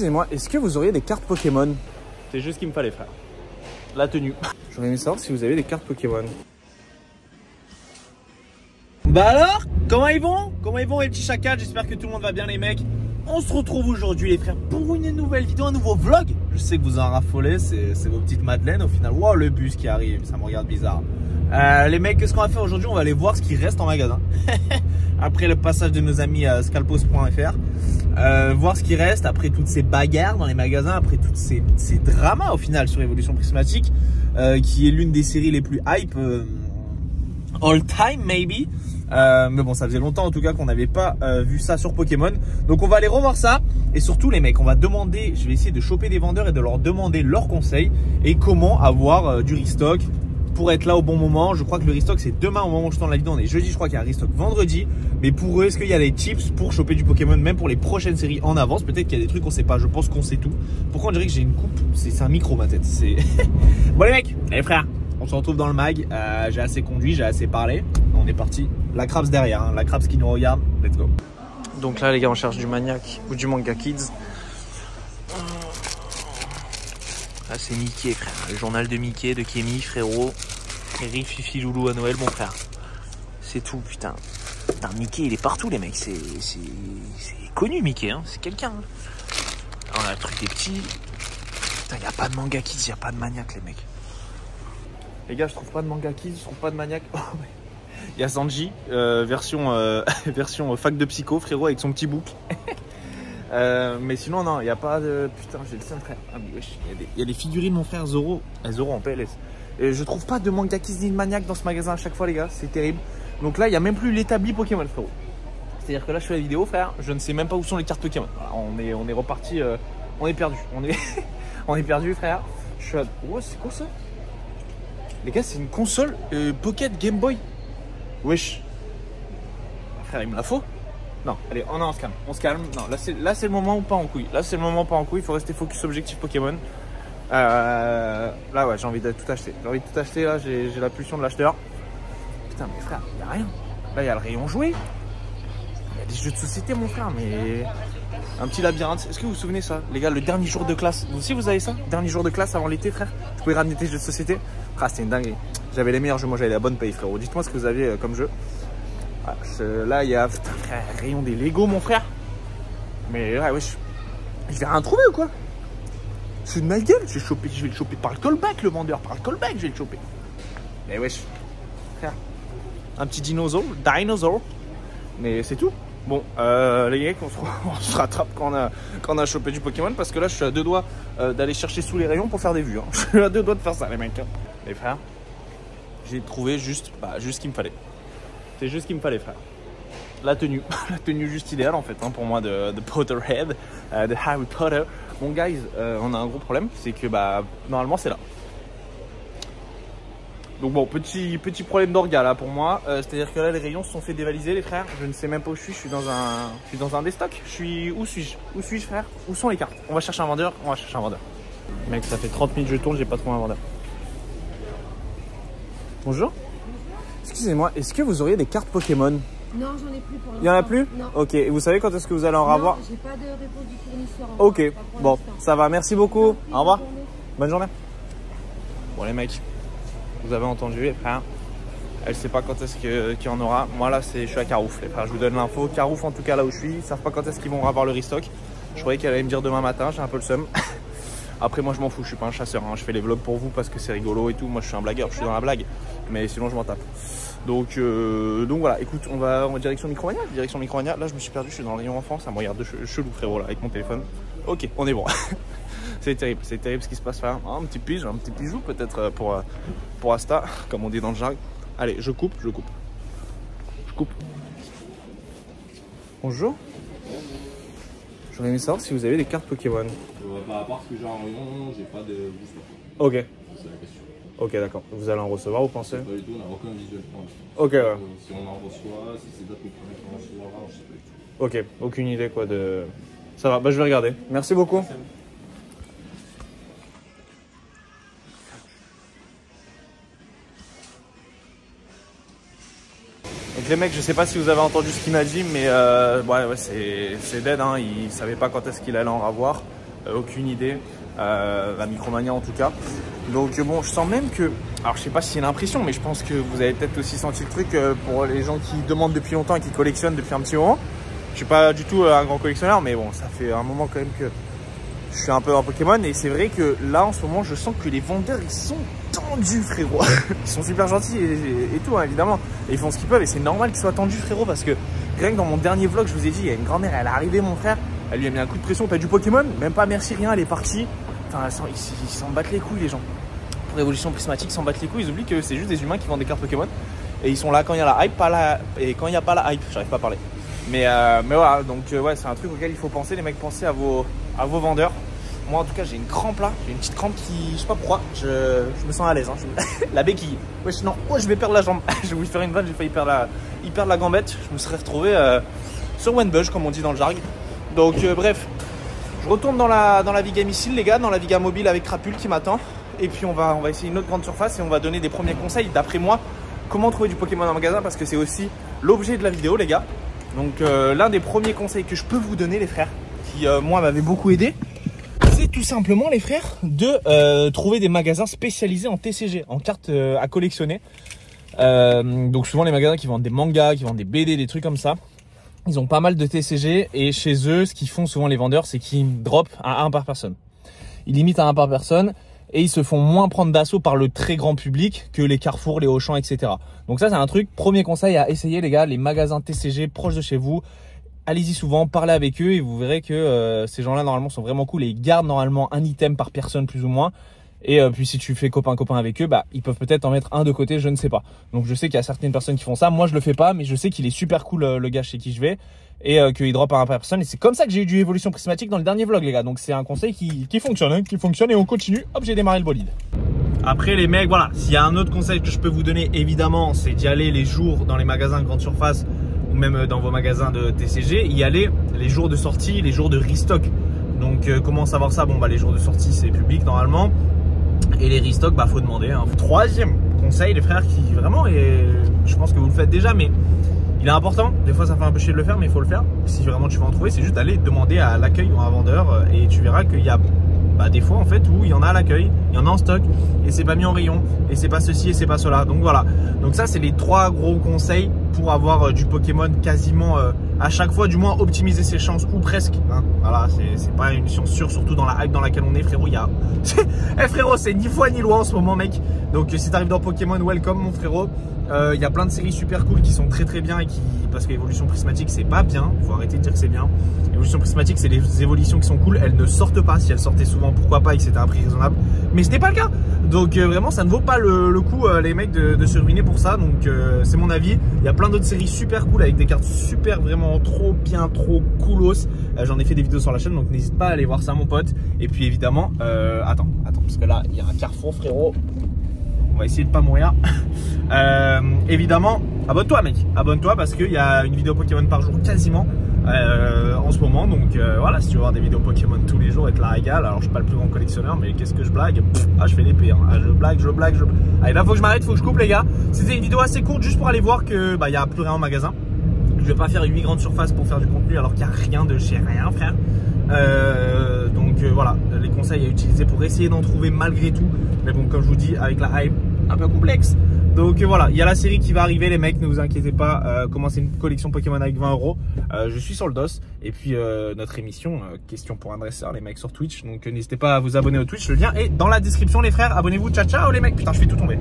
Excusez-moi, est-ce que vous auriez des cartes Pokémon? C'est juste ce qu'il me fallait, frère. La tenue. J'aurais aimé savoir si vous avez des cartes Pokémon. Bah alors, comment ils vont? Comment ils vont les petits chacals? J'espère que tout le monde va bien les mecs. On se retrouve aujourd'hui les frères pour une nouvelle vidéo, un nouveau vlog. Je sais que vous en raffolez, c'est vos petites madeleines au final. Wow, le bus qui arrive, ça me regarde bizarre. Les mecs, qu'est-ce qu'on va faire aujourd'hui? On va aller voir ce qui reste en magasin. Après le passage de nos amis à scalpos.fr. Voir ce qui reste après toutes ces bagarres dans les magasins, après toutes ces dramas au final sur Evolution Prismatique, qui est l'une des séries les plus hype all time maybe. Mais bon, ça faisait longtemps en tout cas qu'on n'avait pas vu ça sur Pokémon. Donc on va aller revoir ça. Et surtout les mecs, on va demander, je vais essayer de choper des vendeurs et de leur demander leurs conseils et comment avoir du restock pour être là au bon moment. Je crois que le restock c'est demain au moment où je tourne la vidéo. On est jeudi, je crois qu'il y a un restock vendredi. Mais pour eux, est-ce qu'il y a des tips pour choper du Pokémon même pour les prochaines séries en avance? Peut-être qu'il y a des trucs qu'on sait pas, je pense qu'on sait tout. Pourquoi on dirait que j'ai une coupe? C'est un micro ma tête. Bon les mecs, les frères, on se retrouve dans le mag. J'ai assez conduit, j'ai assez parlé. On est parti. La Krabs derrière, hein. La Krabs qui nous regarde. Let's go. Donc là les gars, on cherche du Maniac ou du Manga Kids. Là c'est Mickey frère, le journal de Mickey, de Kémy, frérot. Riri, Fifi, Loulou à Noël, mon frère. C'est tout putain. Putain, Mickey il est partout les mecs, c'est connu Mickey, hein. C'est quelqu'un. Hein. On a le truc des petits. Putain, y a pas de Manga Kids, y a pas de Maniac les mecs. Les gars, je trouve pas de Manga Kids, je trouve pas de Maniac. Oh, mais... Il y a Sanji, version fac de psycho, frérot, avec son petit bouc. Mais sinon, non, il n'y a pas de... Putain, j'ai le seum, frère. Ah, mais wesh, il y a des figurines, mon frère, Zoro. Zoro en PLS. Et je trouve pas de Manga Kids ni de Maniac dans ce magasin à chaque fois, les gars. C'est terrible. Donc là, il n'y a même plus l'établi Pokémon, frérot. C'est-à-dire que là, je fais la vidéo, frère. Je ne sais même pas où sont les cartes Pokémon. Voilà, on est reparti. On est perdu. On est perdu, frère. Je suis à... Oh, c'est quoi ça? Les gars, c'est une console Pocket Game Boy. Wesh. Frère, il me la faut? Non, allez, oh non, on se calme. On se calme. Non, là, c'est le moment où pas en couille. Là, c'est le moment où pas en couille. Il faut rester focus objectif Pokémon. Là, ouais, j'ai envie de tout acheter. J'ai envie de tout acheter. Là, j'ai la pulsion de l'acheteur. Putain, mais frère, il n'y a rien. Là, il y a le rayon jouet. Il y a des jeux de société, mon frère, mais... Un petit labyrinthe. Est-ce que vous vous souvenez ça? Les gars, le dernier jour de classe. Vous aussi, vous avez ça? Dernier jour de classe avant l'été, frère. Vous pouvez ramener tes jeux de société. Ah, c'était une dinguerie. J'avais les meilleurs jeux. Moi, j'avais la bonne paye, frérot. Dites-moi ce que vous aviez comme jeu. Ah, là, il y a... Putain, frère, rayon des Lego, mon frère. Mais ouais, wesh. Je vais rien trouver ou quoi? C'est de ma gueule. Je vais le choper par le callback, le vendeur. Par le callback, je vais le choper. Mais wesh. Frère. Un petit dinosaure. Mais c'est tout. Bon, les gars, on se rattrape quand on a chopé du Pokémon parce que là, je suis à deux doigts d'aller chercher sous les rayons pour faire des vues. Hein. Je suis à deux doigts de faire ça, les mecs. Les frères, j'ai trouvé juste ce qu'il me fallait. C'est juste ce qu'il me fallait, frère. La tenue, la tenue juste idéale en fait, hein, pour moi de Potterhead, de Harry Potter. Bon, guys, on a un gros problème, c'est que normalement c'est là. Donc bon, petit problème d'orga là pour moi. C'est-à-dire que là les rayons se sont fait dévaliser les frères. Je ne sais même pas où je suis. Je suis dans un déstock. Où suis-je frère? Où sont les cartes? On va chercher un vendeur. Mec, ça fait 30 minutes que je tourne, j'ai pas trouvé un vendeur. Bonjour. Excusez-moi, est-ce que vous auriez des cartes Pokémon? Non, j'en ai plus pour l'instant. Il y en a plus? Non. Ok, et vous savez quand est-ce que vous allez en avoir? J'ai pas de réponse du fournisseur. Ok, bon, ça va, merci beaucoup. Au revoir. Bonne journée. Bon les mecs, vous avez entendu les frères, elle sait pas quand est-ce qu'il y en aura. Moi là je suis à Carouf les frères, je vous donne l'info. Carouf en tout cas là où je suis, ils savent pas quand est-ce qu'ils vont avoir le restock. Je croyais qu'elle allait me dire demain matin, j'ai un peu le seum. Après moi je m'en fous, je suis pas un chasseur, hein. Je fais les vlogs pour vous parce que c'est rigolo et tout. Moi je suis un blagueur, je suis dans la blague. Mais sinon je m'en tape. Donc voilà, écoute, on va direction Micromania. Là je me suis perdu, je suis dans le rayon enfant, ça me regarde de chelou frérot là avec mon téléphone. Ok, on est bon. C'est terrible ce qui se passe là. Un petit bijou peut-être pour Asta, comme on dit dans le jargon. Allez, je coupe. Bonjour. J'aurais aimé savoir si vous avez des cartes Pokémon. À part ce que j'ai en rayon, j'ai pas de booster. Ok. C'est la question. Ok, d'accord. Vous allez en recevoir, vous pensez? Pas du tout, on n'a aucun visuel pour l'instant. Ok, ouais. Si on en reçoit, si c'est d'autres qu'on en recevra, je sais pas du tout. Ok, aucune idée quoi de... Ça va, je vais regarder. Merci beaucoup. Merci. Donc les mecs, je sais pas si vous avez entendu ce qu'il m'a dit, mais ouais, c'est dead, hein. Il savait pas quand est-ce qu'il allait en avoir. aucune idée. La Micromania en tout cas. Donc bon, je sens même que, alors je sais pas si c'est l'impression, mais je pense que vous avez peut-être aussi senti le truc pour les gens qui demandent depuis longtemps et qui collectionnent depuis un petit moment. Je suis pas du tout un grand collectionneur, mais bon, ça fait un moment quand même que je suis un peu un Pokémon. Et c'est vrai que là en ce moment, je sens que les vendeurs ils sont tendus, frérot. Ils sont super gentils et tout, hein, évidemment. Et ils font ce qu'ils peuvent et c'est normal qu'ils soient tendus, frérot, parce que rien que dans mon dernier vlog, je vous ai dit, il y a une grand-mère, elle est arrivée, mon frère, elle lui a mis un coup de pression. T'as du Pokémon? Même pas merci, rien, elle est partie. Enfin, ils s'en battent les couilles, les gens. Pour Évolution Prismatique, ils s'en battent les couilles. Ils oublient que c'est juste des humains qui vendent des cartes Pokémon. Et ils sont là quand il y a la hype, pas la... Et quand il n'y a pas la hype, j'arrive pas à parler. Mais voilà, donc ouais, c'est un truc auquel il faut penser. Les mecs, pensez à vos vendeurs. Moi, en tout cas, j'ai une crampe là. J'ai une petite crampe qui... Je sais pas pourquoi. Je me sens à l'aise. Hein. La béquille. Wesh, non. Oh, je vais perdre la jambe. Je vais vous faire une vanne. J'ai failli perdre la gambette. Je me serais retrouvé sur OneBudge, comme on dit dans le jargon. Donc, bref. Je retourne dans la Viga Missile, les gars, dans la Viga Mobile avec Crapule qui m'attend. Et puis on va essayer une autre grande surface et on va donner des premiers conseils d'après moi comment trouver du Pokémon en magasin, parce que c'est aussi l'objet de la vidéo, les gars. Donc l'un des premiers conseils que je peux vous donner, les frères, qui moi m'avait beaucoup aidé, c'est tout simplement, les frères, de trouver des magasins spécialisés en TCG, en cartes à collectionner. Donc souvent les magasins qui vendent des mangas, qui vendent des BD, des trucs comme ça. Ils ont pas mal de TCG et chez eux, ce qu'ils font souvent les vendeurs, c'est qu'ils dropent à 1 par personne. Ils limitent à 1 par personne et ils se font moins prendre d'assaut par le très grand public que les Carrefour, les Auchan, etc. Donc ça, c'est un truc, premier conseil à essayer, les gars, les magasins TCG proches de chez vous. Allez-y souvent, parlez avec eux et vous verrez que ces gens-là, normalement, sont vraiment cool et ils gardent normalement un item par personne, plus ou moins. Et puis si tu fais copain-copain avec eux, bah ils peuvent peut-être en mettre un de côté, je ne sais pas. Donc je sais qu'il y a certaines personnes qui font ça. Moi je le fais pas, mais je sais qu'il est super cool le gars chez qui je vais et qu'il drop à 1 par personne. Et c'est comme ça que j'ai eu du Évolution Prismatique dans le dernier vlog, les gars. Donc c'est un conseil qui fonctionne, hein, qui fonctionne et on continue. Hop, j'ai démarré le bolide. Après les mecs, voilà, s'il y a un autre conseil que je peux vous donner, évidemment, c'est d'y aller les jours dans les magasins de grande surface ou même dans vos magasins de TCG, y aller les jours de sortie, les jours de restock. Donc comment savoir ça? Bon bah les jours de sortie c'est public normalement. Et les restocks, bah faut demander. Hein. Troisième conseil, les frères, qui vraiment, et je pense que vous le faites déjà, mais il est important. Des fois, ça fait un peu chier de le faire, mais il faut le faire. Si vraiment tu veux en trouver, c'est juste d'aller demander à l'accueil ou à un vendeur, et tu verras qu'il y a des fois en fait où il y en a à l'accueil, il y en a en stock, et c'est pas mis en rayon, et c'est pas ceci et c'est pas cela. Donc voilà. Donc ça, c'est les 3 gros conseils pour avoir du Pokémon quasiment à chaque fois, du moins optimiser ses chances ou presque. Hein. Voilà, c'est pas une mission sûre, surtout dans la hype dans laquelle on est, frérot. Il y a, frérot, c'est ni foi ni loi en ce moment, mec. Donc si t'arrives dans Pokémon, welcome, mon frérot. Il y a plein de séries super cool qui sont très bien et qui, parce qu'Évolution Prismatique c'est pas bien, faut arrêter de dire que c'est bien. Évolution Prismatique c'est les évolutions qui sont cool, elles ne sortent pas. Si elles sortaient souvent, pourquoi pas, et que c'était un prix raisonnable, mais ce n'est pas le cas. Donc vraiment ça ne vaut pas le coup, les mecs, de se ruiner pour ça. Donc c'est mon avis. Il y a plein d'autres séries super cool avec des cartes super vraiment trop bien, trop coolos. J'en ai fait des vidéos sur la chaîne, donc n'hésite pas à aller voir ça, mon pote. Et puis évidemment, attends, parce que là il y a un carrefour, frérot. On va essayer de pas mourir. Évidemment, abonne-toi, mec. Abonne-toi parce qu'il y a une vidéo Pokémon par jour quasiment en ce moment. Donc voilà, si tu veux voir des vidéos Pokémon tous les jours et te la régale. Alors je suis pas le plus grand collectionneur, mais qu'est-ce que je blague? Je fais l'épée. Hein. Je blague. Allez, là faut que je m'arrête, faut que je coupe, les gars. C'était une vidéo assez courte juste pour aller voir que il y a plus rien en magasin. Je vais pas faire 8 grandes surfaces pour faire du contenu alors qu'il n'y a rien de chez rien, frère. Donc voilà, les conseils à utiliser pour essayer d'en trouver malgré tout. Mais bon, comme je vous dis, avec la hype un peu complexe. Donc voilà, il y a la série qui va arriver, les mecs, ne vous inquiétez pas. Commencez une collection Pokémon avec 20 €. Je suis sur le dos. Et puis notre émission, question pour un dresseur, les mecs, sur Twitch. Donc n'hésitez pas à vous abonner au Twitch, le lien est dans la description, les frères. Abonnez-vous, ciao ciao les mecs. Putain, je fais tout tomber.